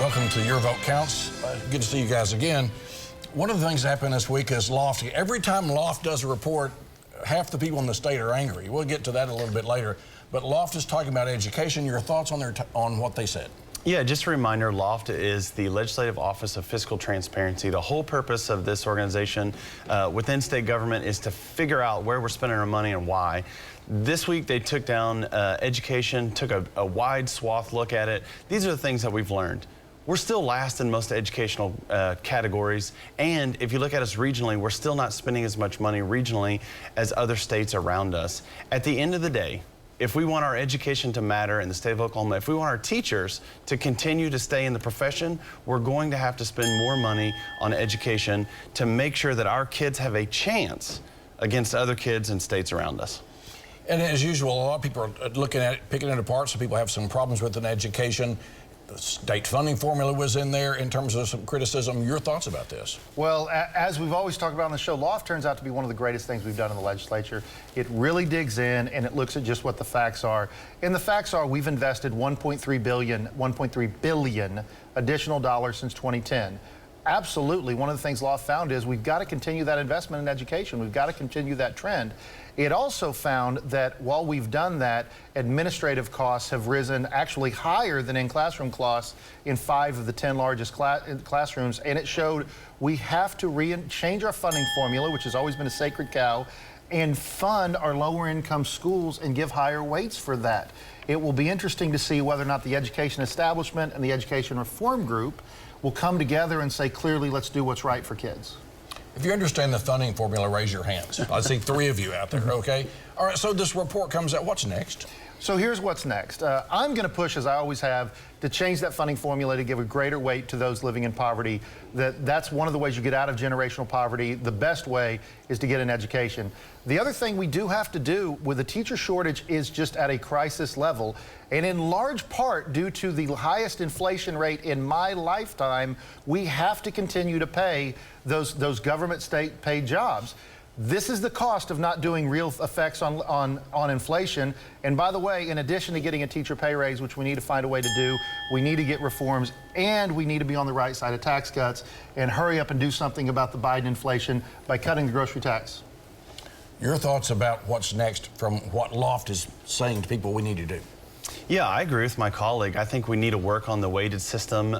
Welcome to Your Vote Counts. Good to see you guys again. One of the things that happened this week is LOFT. Every time LOFT does a report, half the people in the state are angry. We'll get to that a little bit later. But LOFT is talking about education. Your thoughts on what they said? Yeah, just a reminder, LOFT is the Legislative Office of Fiscal Transparency. The whole purpose of this organization within state government is to figure out where we're spending our money and why. This week they took down education, took a wide swath look at it. These are the things that we've learned. We're still last in most educational categories, and if you look at us regionally, we're still not spending as much money regionally as other states around us. At the end of the day, if we want our education to matter in the state of Oklahoma, if we want our teachers to continue to stay in the profession, we're going to have to spend more money on education to make sure that our kids have a chance against other kids in states around us. And as usual, a lot of people are looking at it, picking it apart. Some people have some problems with an education. The state funding formula was in there in terms of some criticism. Your thoughts about this? Well, as we've always talked about on the show, LOFT turns out to be one of the greatest things we've done in the legislature. It really digs in and it looks at just what the facts are. And the facts are we've invested $1.3 billion additional dollars since 2010. Absolutely, one of the things LOFT found is we've got to continue that investment in education. We've got to continue that trend. It also found that while we've done that, administrative costs have risen actually higher than in-classroom costs in 5 of the 10 largest classrooms, and it showed we have to change our funding formula, which has always been a sacred cow, and fund our lower income schools and give higher weights for that. It will be interesting to see whether or not the education establishment and the education reform group will come together and say, clearly, let's do what's right for kids. If you understand the funding formula, raise your hands. I see 3 of you out there, okay? All right, so this report comes out. What's next? So here's what's next. I'm going to push, as I always have, to change that funding formula to give a greater weight to those living in poverty. That's one of the ways you get out of generational poverty. The best way is to get an education. The other thing we do have to do with the teacher shortage is just at a crisis level, and in large part due to the highest inflation rate in my lifetime, we have to continue to pay those government state paid jobs. This is the cost of not doing real effects on inflation. And by the way, in addition to getting a teacher pay raise, which we need to find a way to do, we need to get reforms, and we need to be on the right side of tax cuts and hurry up and do something about the Biden inflation by cutting the grocery tax. Your thoughts about what's next from what LOFT is saying to people we need to do? Yeah, I agree with my colleague. I think we need to work on the weighted system.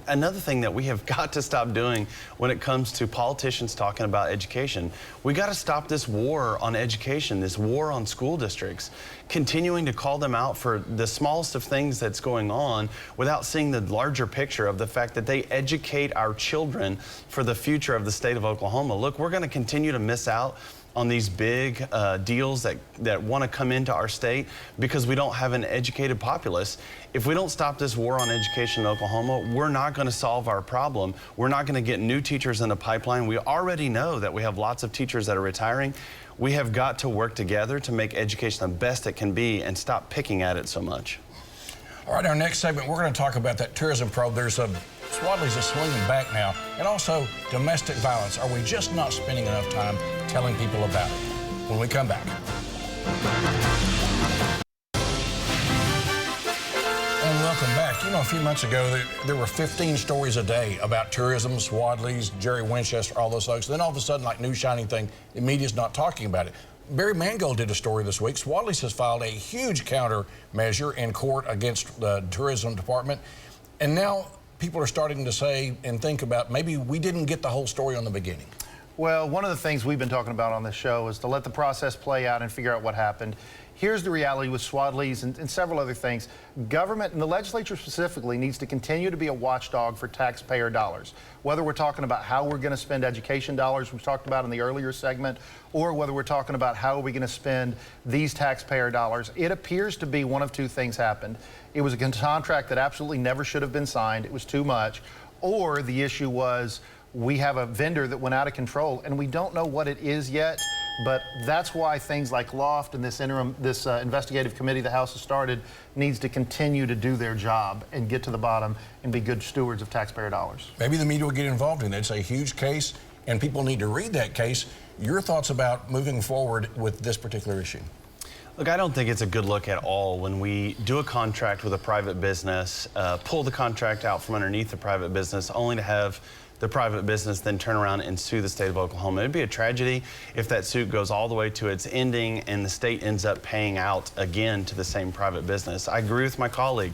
Another thing that we have got to stop doing when it comes to politicians talking about education, we got to stop this war on education, this war on school districts, continuing to call them out for the smallest of things that's going on without seeing the larger picture of the fact that they educate our children for the future of the state of Oklahoma. Look, we're going to continue to miss out on these big deals that want to come into our state because we don't have an educated populace. If we don't stop this war on education in Oklahoma, we're not going to solve our problem. We're not going to get new teachers in the pipeline. We already know that we have lots of teachers that are retiring. We have got to work together to make education the best it can be and stop picking at it so much. All right, our next segment, we're going to talk about that tourism probe. Swadley's is swinging back now, and also domestic violence. Are we just not spending enough time telling people about it? When we come back. And welcome back. You know, a few months ago, there were 15 stories a day about tourism, Swadley's, Jerry Winchester, all those folks. Then all of a sudden, like new shining thing, the media's not talking about it. Barry Mangold did a story this week. Swadley's has filed a huge countermeasure in court against the tourism department. And now people are starting to say and think about maybe we didn't get the whole story on the beginning. Well, one of the things we've been talking about on this show is to let the process play out and figure out what happened. Here's the reality with Swadley's and several other things. Government, and the legislature specifically, needs to continue to be a watchdog for taxpayer dollars. Whether we're talking about how we're going to spend education dollars, we talked about in the earlier segment, or whether we're talking about how are we going to spend these taxpayer dollars, it appears to be one of 2 things happened. It was a contract that absolutely never should have been signed. It was too much. Or the issue was we have a vendor that went out of control, and we don't know what it is yet. But that's why things like LOFT and this investigative committee the House has started needs to continue to do their job and get to the bottom and be good stewards of taxpayer dollars. Maybe the media will get involved in it. It's a huge case, and people need to read that case. Your thoughts about moving forward with this particular issue? Look, I don't think it's a good look at all when we do a contract with a private business, pull the contract out from underneath the private business, only to have the private business then turn around and sue the state of Oklahoma. It'd be a tragedy if that suit goes all the way to its ending and the state ends up paying out again to the same private business. I agree with my colleague.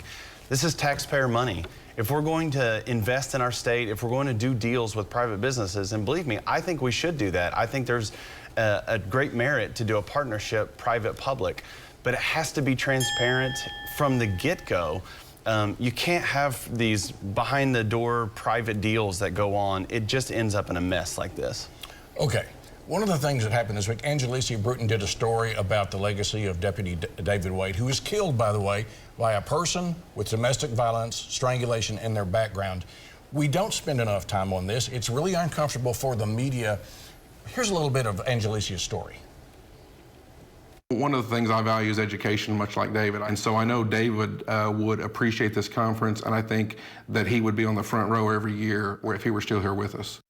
This is taxpayer money. If we're going to invest in our state, if we're going to do deals with private businesses, and believe me, I think we should do that. I think there's a great merit to do a partnership, private-public, but it has to be transparent from the get-go. You can't have these behind-the-door private deals that go on. It just ends up in a mess like this. Okay. One of the things that happened this week, Angelicia Bruton did a story about the legacy of Deputy David Wade, who was killed, by the way, by a person with domestic violence, strangulation in their background. We don't spend enough time on this. It's really uncomfortable for the media. Here's a little bit of Angelicia's story. One of the things I value is education, much like David. And so I know David would appreciate this conference, and I think that he would be on the front row every year if he were still here with us.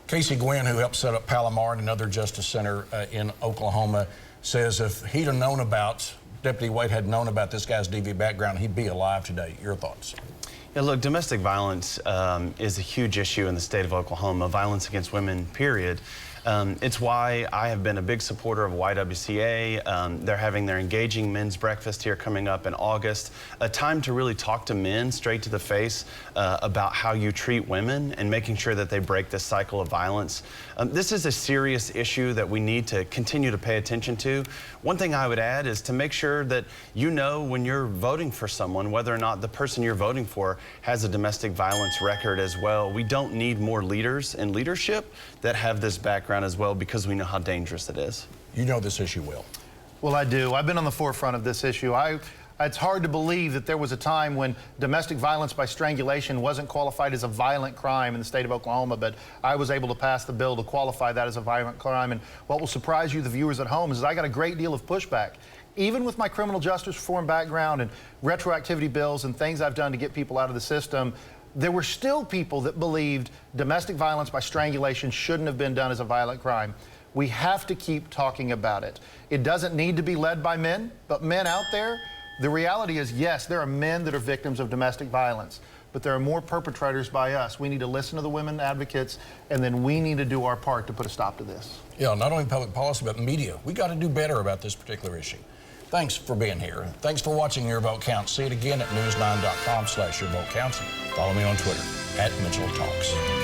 Casey Gwynn, who helped set up Palomar and another justice center in Oklahoma, says if he'd have known about, Deputy Wade had known about this guy's DV background, he'd be alive today. Your thoughts? Yeah, look, domestic violence is a huge issue in the state of Oklahoma, violence against women, period. It's why I have been a big supporter of YWCA. They're having their Engaging Men's Breakfast here coming up in August, a time to really talk to men straight to the face about how you treat women and making sure that they break this cycle of violence. This is a serious issue that we need to continue to pay attention to. One thing I would add is to make sure that you know when you're voting for someone, whether or not the person you're voting for has a domestic violence record as well. We don't need more leaders in leadership that have this background as well, because we know how dangerous it is. You know this issue well. Well, I do. I've been on the forefront of this issue. It's hard to believe that there was a time when domestic violence by strangulation wasn't qualified as a violent crime in the state of Oklahoma, but I was able to pass the bill to qualify that as a violent crime. And what will surprise you, the viewers at home, is I got a great deal of pushback. Even with my criminal justice reform background and retroactivity bills and things I've done to get people out of the system, there were still people that believed domestic violence by strangulation shouldn't have been done as a violent crime. We have to keep talking about it. It doesn't need to be led by men, but men out there, the reality is, yes, there are men that are victims of domestic violence, but there are more perpetrators by us. We need to listen to the women advocates, and then we need to do our part to put a stop to this. Yeah, not only public policy, but media. We got to do better about this particular issue. Thanks for being here. Thanks for watching Your Vote Counts. See it again at news9.com/YourVoteCounts. Follow me on Twitter @MitchellTalks.